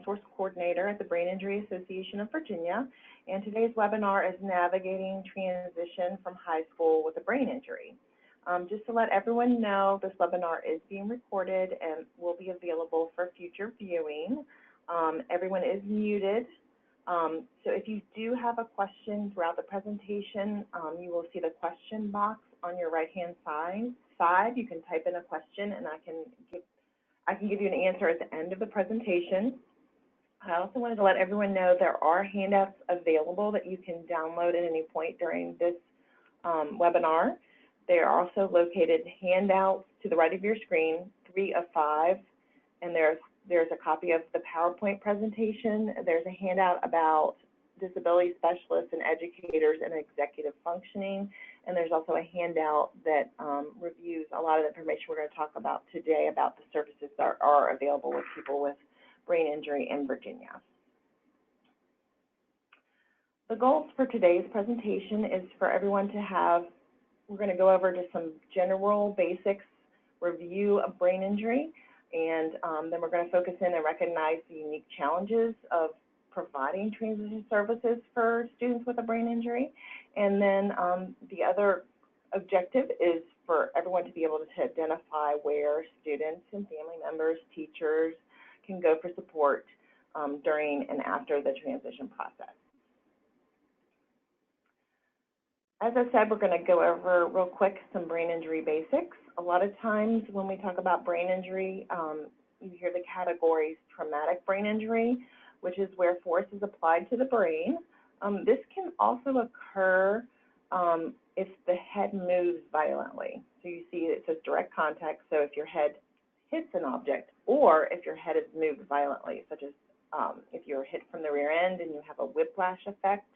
Resource Coordinator at the Brain Injury Association of Virginia, and today's webinar is Navigating Transition from High School with a Brain Injury. Just to let everyone know, this webinar is being recorded and will be available for future viewing. Everyone is muted. So if you do have a question throughout the presentation, you will see the question box on your right-hand side. You can type in a question and I can give you an answer at the end of the presentation. I also wanted to let everyone know there are handouts available that you can download at any point during this webinar. They are also located handouts to the right of your screen, 3 of 5, and there's a copy of the PowerPoint presentation. There's a handout about disability specialists and educators and executive functioning, and there's also a handout that reviews a lot of the information we're going to talk about today about the services that are available with people with brain injury in Virginia. The goals for today's presentation is for everyone to have, we're going to go over just some general basics review of brain injury, and then we're going to focus in and recognize the unique challenges of providing transition services for students with a brain injury. And then the other objective is for everyone to be able to identify where students and family members, teachers can go for support during and after the transition process. As I said, we're going to go over real quick some brain injury basics. A lot of times when we talk about brain injury, you hear the categories traumatic brain injury, which is where force is applied to the brain. This can also occur if the head moves violently. So you see it says direct contact, so if your head hits an object, or if your head is moved violently, such as if you're hit from the rear end and you have a whiplash effect,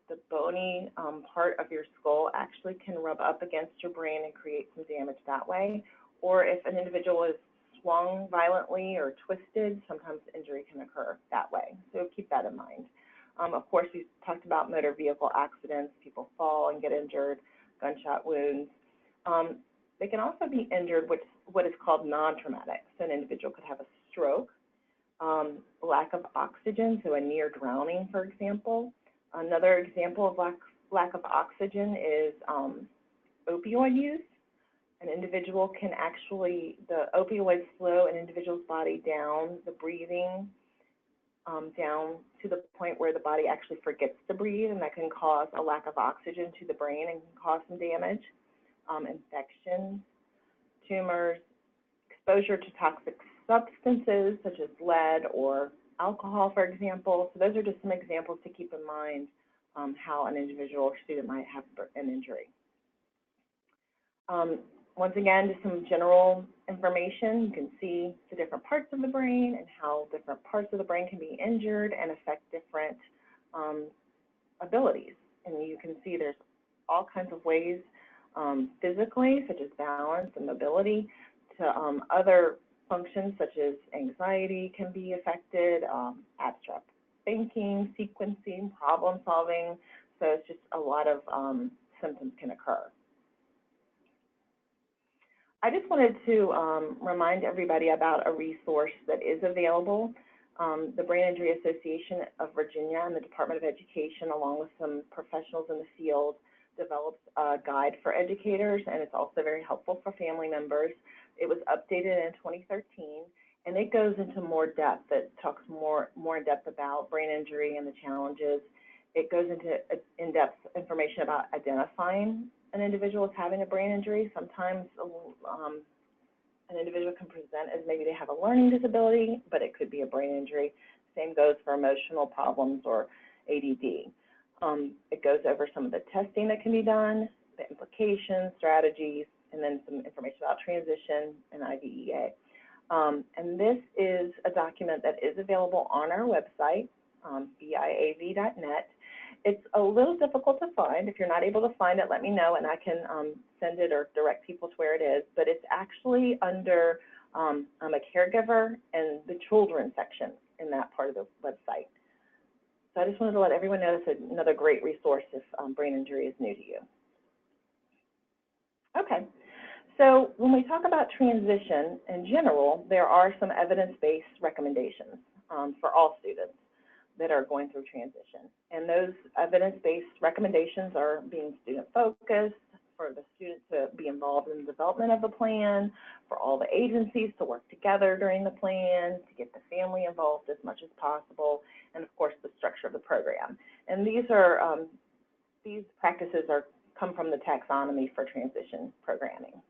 the bony part of your skull actually can rub up against your brain and create some damage that way. Or if an individual is swung violently or twisted, sometimes injury can occur that way. So keep that in mind. Of course, we talked about motor vehicle accidents. People fall and get injured, gunshot wounds. They can also be injured with what is called non-traumatic. So an individual could have a stroke, lack of oxygen, so a near drowning, for example. Another example of lack of oxygen is opioid use. An individual can actually, the opioids slow an individual's body down, the breathing down to the point where the body actually forgets to breathe, and that can cause a lack of oxygen to the brain and can cause some damage. Infections, tumors, exposure to toxic substances such as lead or alcohol, for example. So those are just some examples to keep in mind how an individual or student might have an injury. Once again, just some general information. You can see the different parts of the brain and how different parts of the brain can be injured and affect different abilities. And you can see there's all kinds of ways physically, such as balance and mobility, to other functions such as anxiety can be affected, abstract thinking, sequencing, problem solving. So it's just a lot of symptoms can occur. I just wanted to remind everybody about a resource that is available. The Brain Injury Association of Virginia and the Department of Education, along with some professionals in the field, developed a guide for educators, and it's also very helpful for family members. It was updated in 2013, and it goes into more depth. It talks more in depth about brain injury and the challenges. It goes into in-depth information about identifying an individual as having a brain injury. Sometimes an individual can present as maybe they have a learning disability, but it could be a brain injury. Same goes for emotional problems or ADD. It goes over some of the testing that can be done, the implications, strategies, and then some information about transition and IDEA. And this is a document that is available on our website, biav.net. It's a little difficult to find. If you're not able to find it, let me know, and I can send it or direct people to where it is. But it's actually under I'm a caregiver and the children section in that part of the website. So I just wanted to let everyone know it's another great resource if brain injury is new to you. Okay, so when we talk about transition in general, there are some evidence-based recommendations. for all students that are going through transition. And those evidence-based recommendations are being student-focused, for the student to be involved in the development of the plan, for all the agencies to work together during the plan, to get the family involved as much as possible, and of course the structure of the program. And these practices come from the taxonomy for transition programming.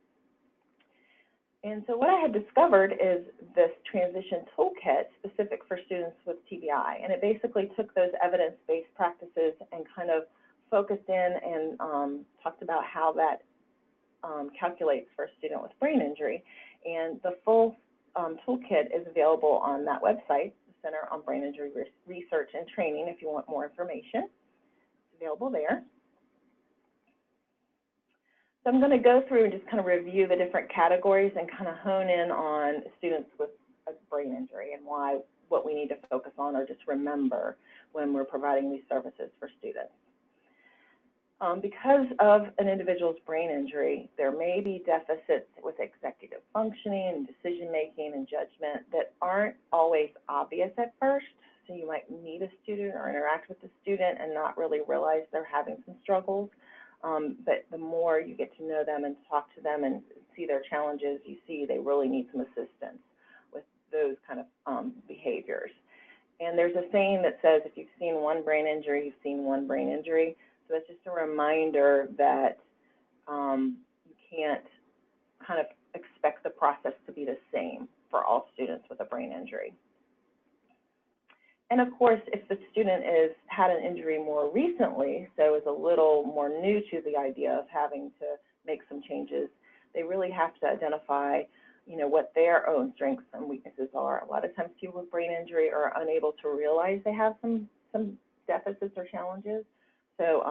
And so what I had discovered is this transition toolkit specific for students with TBI, and it basically took those evidence-based practices and kind of focused in and talked about how that calculates for a student with brain injury. And the full toolkit is available on that website, the Center on Brain Injury Research and Training, if you want more information. It's available there. So I'm going to go through and just kind of review the different categories and kind of hone in on students with a brain injury and what we need to focus on or just remember when we're providing these services for students. Because of an individual's brain injury, there may be deficits with executive functioning and decision-making and judgment that aren't always obvious at first. So you might meet a student or interact with a student and not really realize they're having some struggles. But the more you get to know them and talk to them and see their challenges, you see they really need some assistance with those kind of behaviors. And there's a saying that says, if you've seen one brain injury, you've seen one brain injury. So it's just a reminder that you can't kind of expect the process to be the same for all students with a brain injury. And of course, if the student had an injury more recently, so is a little more new to the idea of having to make some changes, they really have to identify, what their own strengths and weaknesses are. A lot of times people with brain injury are unable to realize they have some deficits or challenges. So,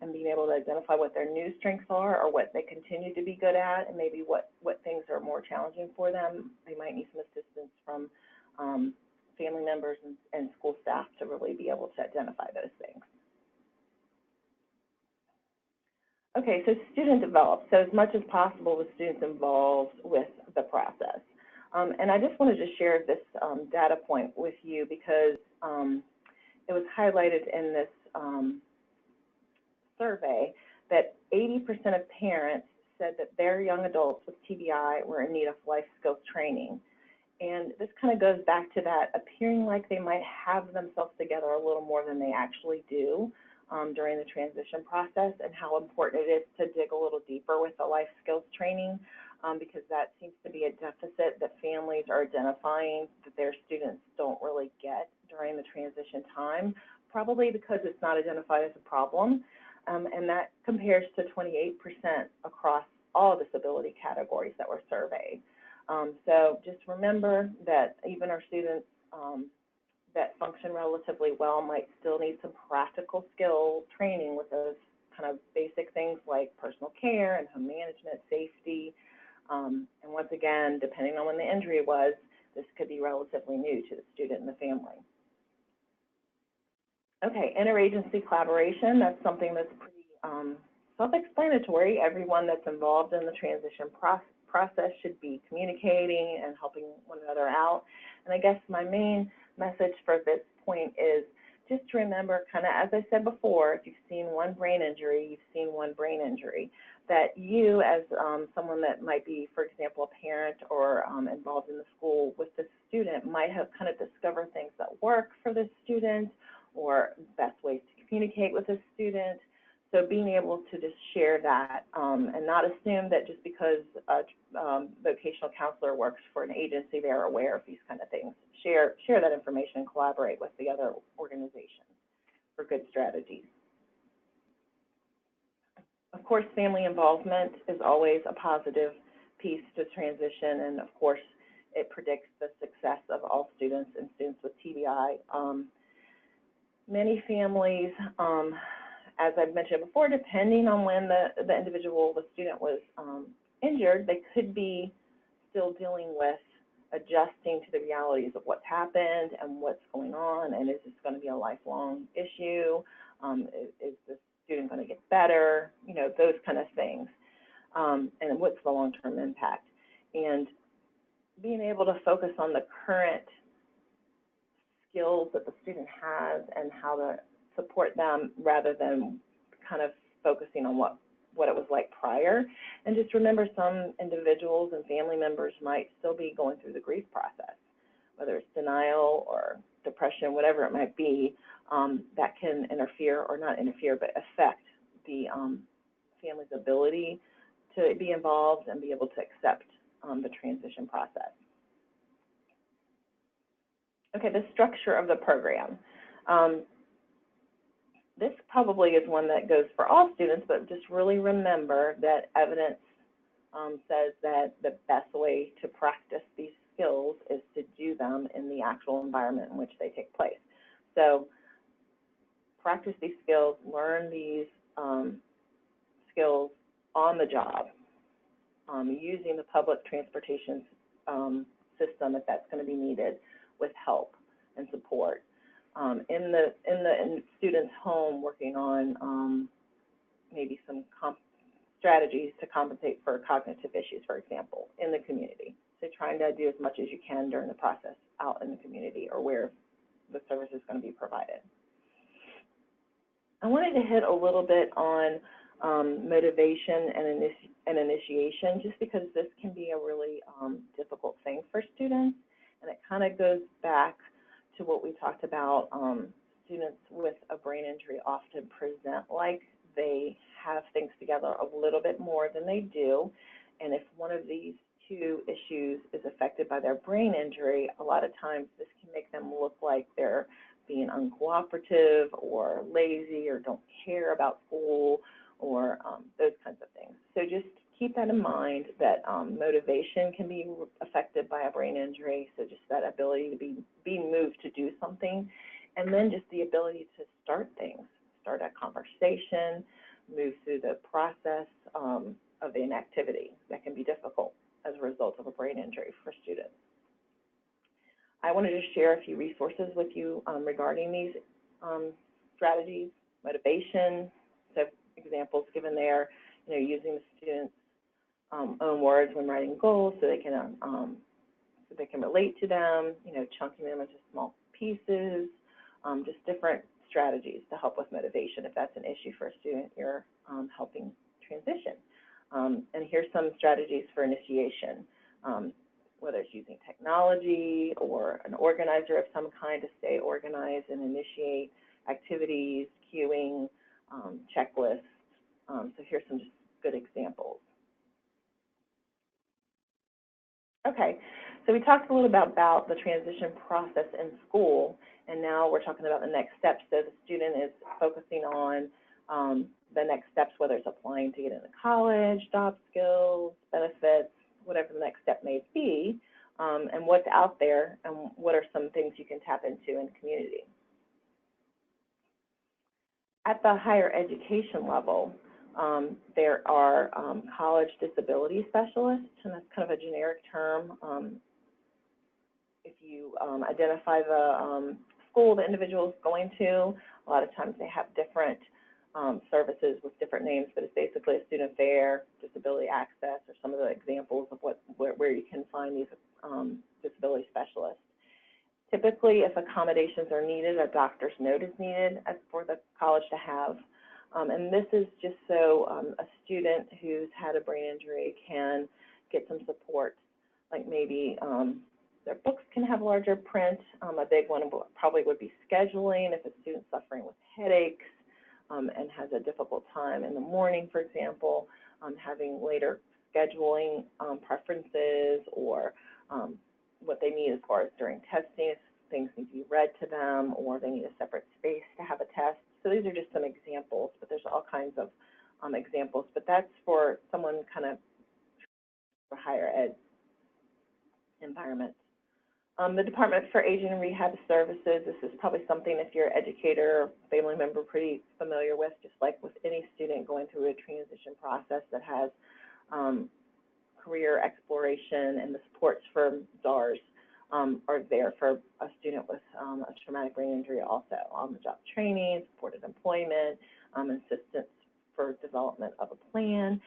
and being able to identify what their new strengths are or what they continue to be good at, and maybe what things are more challenging for them. They might need some assistance from family members and school staff to really be able to identify those things. Okay, so student developed. So as much as possible with students involved with the process. And I just wanted to share this data point with you because it was highlighted in this survey that 80% of parents said that their young adults with TBI were in need of life skills training. And this kind of goes back to that appearing like they might have themselves together a little more than they actually do during the transition process, and how important it is to dig a little deeper with the life skills training, because that seems to be a deficit that families are identifying that their students don't really get during the transition time, probably because it's not identified as a problem. And that compares to 28% across all disability categories that were surveyed. So just remember that even our students that function relatively well might still need some practical skill training with those kind of basic things like personal care and home management, safety. And once again, depending on when the injury was, this could be relatively new to the student and the family. Okay, interagency collaboration, that's something that's pretty self-explanatory. Everyone that's involved in the transition process should be communicating and helping one another out. And I guess my main message for this point is just to remember, kind of as I said before, if you've seen one brain injury, you've seen one brain injury, that you as someone that might be, for example, a parent or involved in the school with the student might have kind of discovered things that work for the student or best ways to communicate with a student. So being able to just share that and not assume that just because a vocational counselor works for an agency, they're aware of these kind of things. Share that information and collaborate with the other organizations for good strategies. Of course, family involvement is always a positive piece to transition, and of course, it predicts the success of all students and students with TBI. Many families, as I've mentioned before, depending on when the individual, the student was injured, they could be still dealing with adjusting to the realities of what's happened and what's going on, and is this going to be a lifelong issue? Is the student going to get better? You know, those kind of things. And what's the long-term impact? And being able to focus on the current skills that the student has and how to support them rather than kind of focusing on what it was like prior. And just remember, some individuals and family members might still be going through the grief process, whether it's denial or depression, whatever it might be, that can interfere, or not interfere, but affect the family's ability to be involved and be able to accept the transition process. Okay, the structure of the program. This probably is one that goes for all students, but just really remember that evidence says that the best way to practice these skills is to do them in the actual environment in which they take place. So practice these skills, learn these skills on the job, using the public transportation system if that's going to be needed, with help and support. In the student's home, working on maybe some strategies to compensate for cognitive issues, for example, in the community. So trying to do as much as you can during the process out in the community or where the service is going to be provided. I wanted to hit a little bit on motivation and initiation, just because this can be a really difficult thing for students, and it kind of goes back to what we talked about. Students with a brain injury often present like they have things together a little bit more than they do, and if one of these two issues is affected by their brain injury, a lot of times this can make them look like they're being uncooperative or lazy or don't care about school or those kinds of things. So just keep that in mind, that motivation can be affected by a brain injury, so just that ability to be moved to do something, and then just the ability to start things, start a conversation, move through the process of an activity that can be difficult as a result of a brain injury for students. I wanted to share a few resources with you regarding these strategies, motivation, so examples given there, using the students' own words when writing goals so they can relate to them, chunking them into small pieces, just different strategies to help with motivation if that's an issue for a student you're helping transition. And here's some strategies for initiation, whether it's using technology or an organizer of some kind to stay organized and initiate activities, queuing, checklists. So here's some just good examples. Okay, so we talked a little about the transition process in school, and now we're talking about the next steps. So the student is focusing on the next steps, whether it's applying to get into college, job skills, benefits, whatever the next step may be, and what's out there, and what are some things you can tap into in the community. At the higher education level, there are college disability specialists, and that's kind of a generic term. If you identify the school the individual is going to, a lot of times they have different services with different names, but it's basically a student affair, disability access, or some of the examples of where you can find these disability specialists. Typically, if accommodations are needed, a doctor's note is needed for the college to have. And this is just so a student who's had a brain injury can get some support, like maybe their books can have larger print. A big one probably would be scheduling if a student's suffering with headaches and has a difficult time in the morning, for example, having later scheduling preferences, or what they need as far as during testing, if things need to be read to them, or they need a separate space to have a test. So these are just some examples, but there's all kinds of examples, but that's for someone kind of for higher ed environment. The Department for Aging and Rehab Services, this is probably something, if you're an educator or family member, pretty familiar with, just like with any student going through a transition process that has career exploration, and the supports for DARS are there for a student with a traumatic brain injury, also on-the-job training, supported employment, assistance for development of a plan.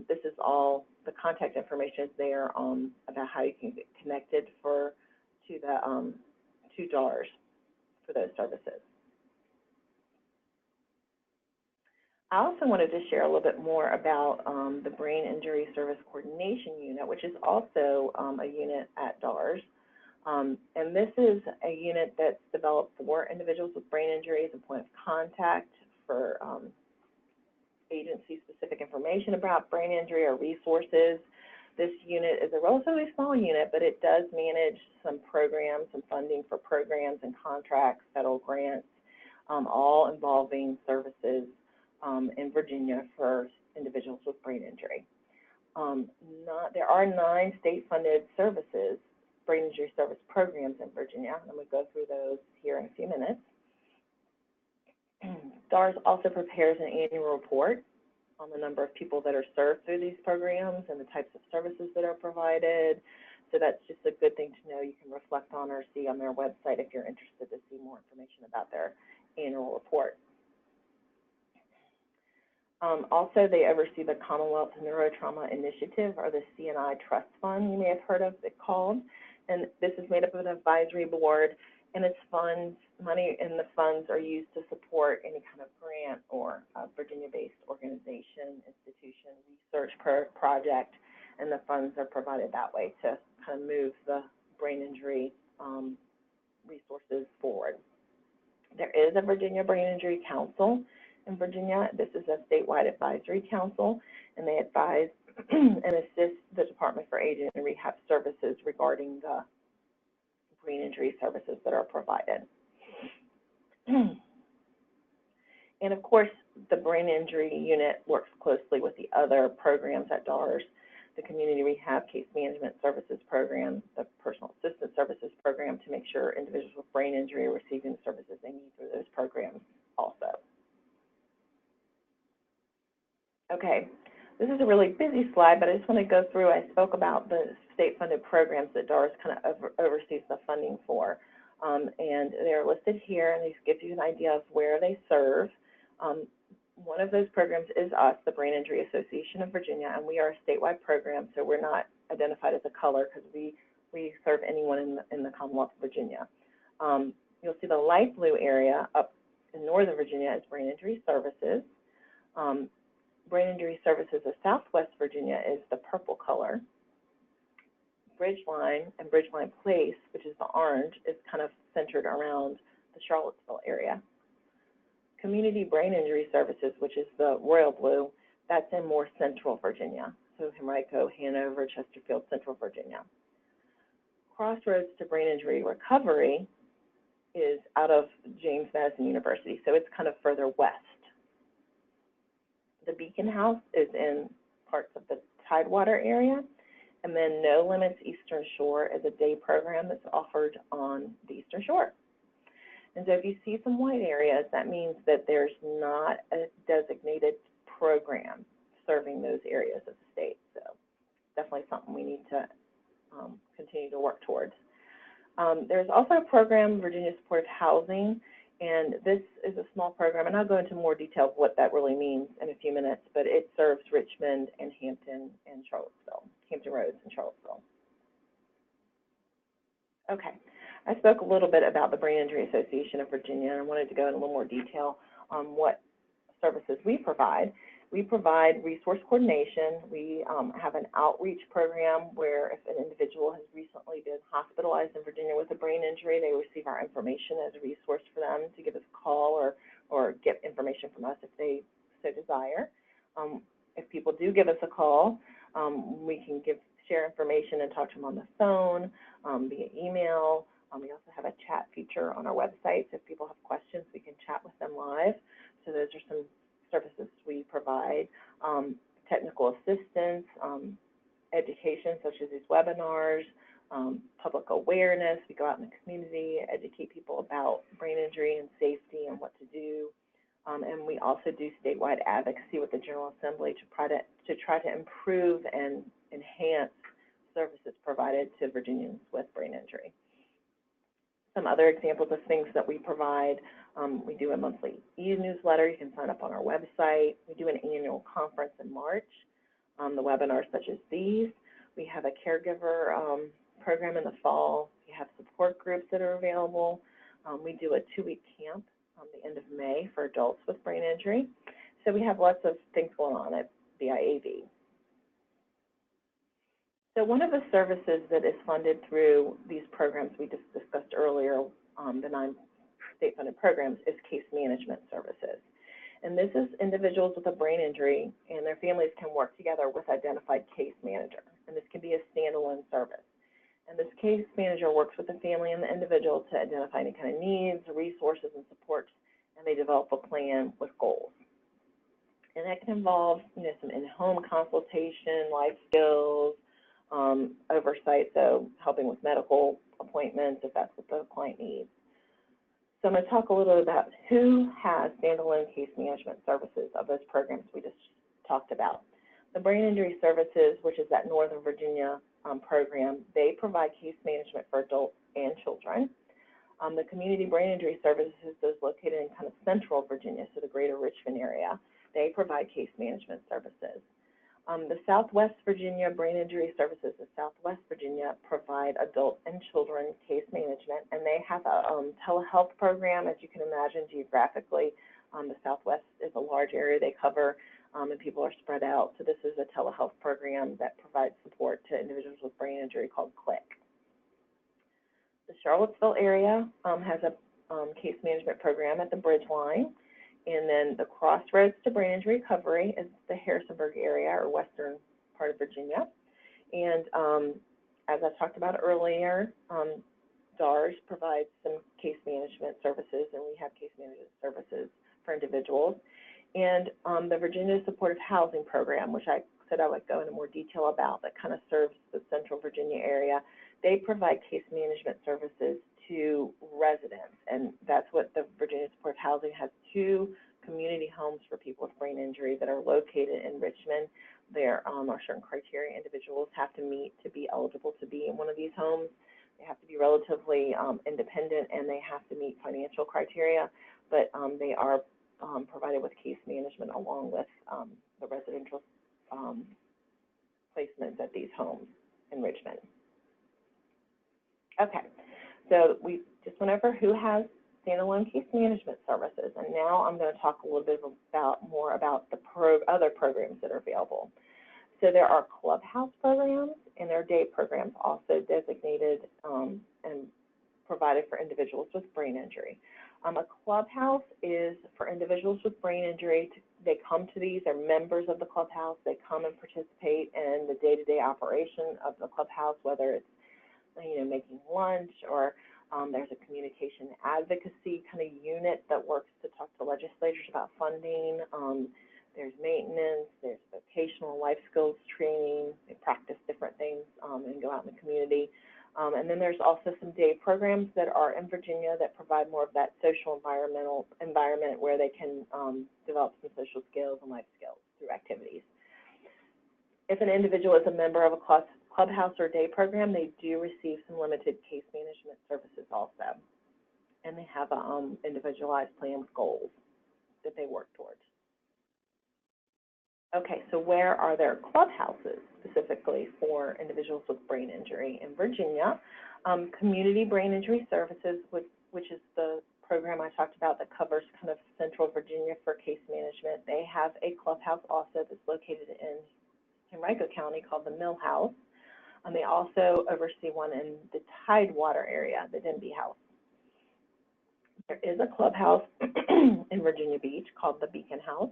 This is all, the contact information is there about how you can get connected to DARS. for those services. I also wanted to share a little bit more about the Brain Injury Service Coordination Unit, which is also a unit at DARS. And this is a unit that's developed for individuals with brain injury as a point of contact for agency-specific information about brain injury or resources. This unit is a relatively small unit, but it does manage some programs, some funding for programs and contracts, federal grants, all involving services in Virginia for individuals with brain injury. There are 9 state-funded services, brain injury service programs in Virginia, and I'm going to go through those here in a few minutes. DARS also prepares an annual report on the number of people that are served through these programs and the types of services that are provided. So that's just a good thing to know. You can reflect on or see on their website if you're interested to see more information about their annual report. Also, they oversee the Commonwealth Neurotrauma Initiative, or the CNI Trust Fund, you may have heard of it called. And this is made up of an advisory board, and its funds, money in the funds are used to support any kind of grant or Virginia-based organization, institution, research project, and the funds are provided that way to kind of move the brain injury resources forward. There is a Virginia Brain Injury Council in Virginia. This is a statewide advisory council, and they advise and assist the Department for Aging and Rehab Services regarding the brain injury services that are provided. And of course, the brain injury unit works closely with the other programs at DARS, the Community Rehab Case Management Services Program, the Personal Assistance Services Program, to make sure individuals with brain injury are receiving the services they need through those programs also. Okay, this is a really busy slide, but I just want to go through. I spoke about the state-funded programs that DARS kind of oversees the funding for, and they're listed here, and these give you an idea of where they serve. One of those programs is us, the Brain Injury Association of Virginia, and we are a statewide program, so we're not identified as a color because we serve anyone in the Commonwealth of Virginia. You'll see the light blue area up in Northern Virginia is Brain Injury Services. Brain Injury Services of Southwest Virginia is the purple color. Bridgeline and Bridgeline Place, which is the orange, is kind of centered around the Charlottesville area. Community Brain Injury Services, which is the royal blue, that's in more central Virginia. So Henrico, Hanover, Chesterfield, central Virginia. Crossroads to Brain Injury Recovery is out of James Madison University, so it's kind of further west. The Beacon House is in parts of the Tidewater area, and then No Limits Eastern Shore is a day program that's offered on the Eastern Shore. And so if you see some white areas, that means that there's not a designated program serving those areas of the state. So definitely something we need to continue to work towards. There's also a program, Virginia Supportive Housing, and this is a small program, and I'll go into more detail of what that really means in a few minutes, but it serves Richmond and Hampton and Charlottesville, Hampton Roads and Charlottesville. Okay, I spoke a little bit about the Brain Injury Association of Virginia, and I wanted to go in a little more detail on what services we provide. We provide resource coordination. We have an outreach program where if an individual has recently been hospitalized in Virginia with a brain injury, they receive our information as a resource for them to give us a call or get information from us if they so desire. If people do give us a call, we can share information and talk to them on the phone, via email. We also have a chat feature on our website, so if people have questions, we can chat with them live. So those are some services we provide. Technical assistance, education such as these webinars, public awareness. We go out in the community, educate people about brain injury and safety and what to do. And we also do statewide advocacy with the General Assembly to try to improve and enhance services provided to Virginians with brain injury. Some other examples of things that we provide, we do a monthly e-newsletter. You can sign up on our website. We do an annual conference in March, the webinars such as these. We have a caregiver program in the fall. We have support groups that are available. We do a 2-week camp on the end of May for adults with brain injury. So we have lots of things going on at BIAV. So one of the services that is funded through these programs we just discussed earlier, the 9 state-funded programs, is case management services. And this is individuals with a brain injury and their families can work together with identified case manager. And this can be a standalone service. And this case manager works with the family and the individual to identify any kind of needs, resources, and supports, and they develop a plan with goals. And that can involve, some in-home consultation, life skills, oversight, so helping with medical appointments if that's what the client needs. So I'm going to talk a little bit about who has standalone case management services of those programs we just talked about. The Brain Injury Services, which is that Northern Virginia program, they provide case management for adults and children. The Community Brain Injury Services is located in kind of central Virginia, so the greater Richmond area. They provide case management services. The Southwest Virginia Brain Injury Services of Southwest Virginia provide adult and children case management, and they have a telehealth program. As you can imagine, geographically, the Southwest is a large area they cover, and people are spread out. So this is a telehealth program that provides support to individuals with brain injury called CLIC. The Charlottesville area has a case management program at the Bridgeline. And then the Crossroads to Brain Injury Recovery is the Harrisonburg area or western part of Virginia. And as I talked about earlier, DARS provides some case management services and rehab case management services for individuals. And the Virginia Supportive Housing Program, which I said I would go into more detail about, that kind of serves the central Virginia area, they provide case management services to residents, and that's what the Virginia Supportive Housing has. 2 community homes for people with brain injury that are located in Richmond. There are certain criteria individuals have to meet to be eligible to be in one of these homes. They have to be relatively independent, and they have to meet financial criteria, but they are provided with case management along with the residential placements at these homes in Richmond. Okay. So we just went over who has standalone case management services, and now I'm going to talk a little bit more about the other programs that are available. So there are clubhouse programs, and there are day programs also designated and provided for individuals with brain injury. A clubhouse is for individuals with brain injury. They come to these, they're members of the clubhouse, they come and participate in the day-to-day operation of the clubhouse, whether it's making lunch, or there's a communication advocacy kind of unit that works to talk to legislators about funding. There's maintenance, there's vocational life skills training, they practice different things and go out in the community. And then there's also some day programs that are in Virginia that provide more of that social environment where they can develop some social skills and life skills through activities. If an individual is a member of a clubhouse or day program, they do receive some limited case management services also. And they have an individualized plan with goals that they work towards. Okay, so where are there clubhouses specifically for individuals with brain injury? In Virginia, Community Brain Injury Services, which is the program I talked about that covers kind of central Virginia for case management, they have a clubhouse also that's located in Henrico County called the Mill House. And they also oversee one in the Tidewater area, the Denby House. There is a clubhouse in Virginia Beach called the Beacon House.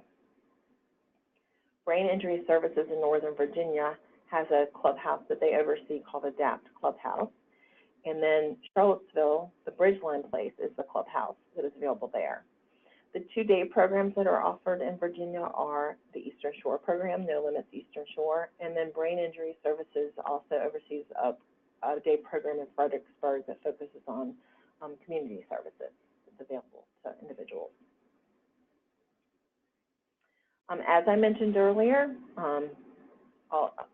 Brain Injury Services in Northern Virginia has a clubhouse that they oversee called Adapt Clubhouse. And then Charlottesville, the Bridgeline place, is the clubhouse that is available there. The 2-day programs that are offered in Virginia are the Eastern Shore program, No Limits Eastern Shore, and then Brain Injury Services also oversees a day program in Fredericksburg that focuses on community services that's available to individuals. As I mentioned earlier,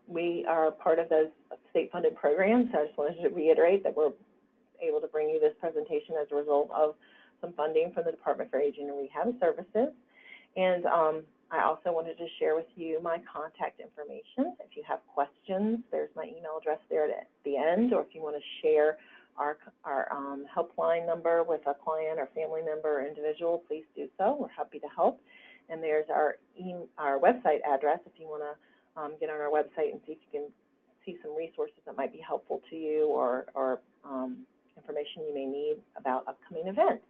we are part of those state-funded programs, so I just wanted to reiterate that we're able to bring you this presentation as a result of some funding from the Department for Aging and Rehab Services. And I also wanted to share with you my contact information. If you have questions, there's my email address there at the end, or if you want to share our helpline number with a client or family member or individual, please do so. We're happy to help. And there's our website address if you want to get on our website and see if you can see some resources that might be helpful to you, or information you may need about upcoming events.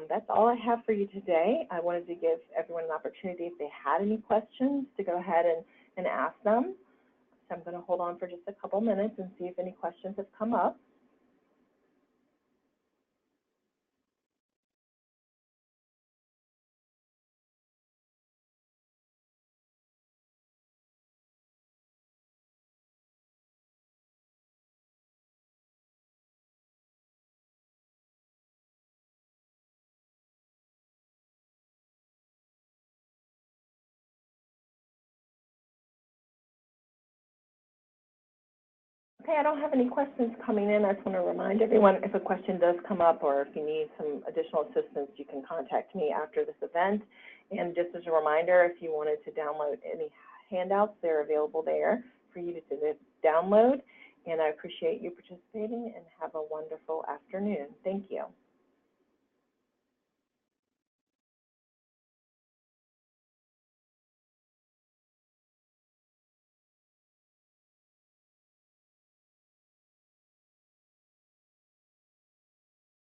That's all I have for you today. I wanted to give everyone an opportunity, if they had any questions, to go ahead and ask them. So I'm going to hold on for just a couple minutes and see if any questions have come up. Okay, I don't have any questions coming in. I just want to remind everyone, if a question does come up or if you need some additional assistance, you can contact me after this event. And just as a reminder, if you wanted to download any handouts, they're available there for you to download. And I appreciate you participating, and have a wonderful afternoon. Thank you.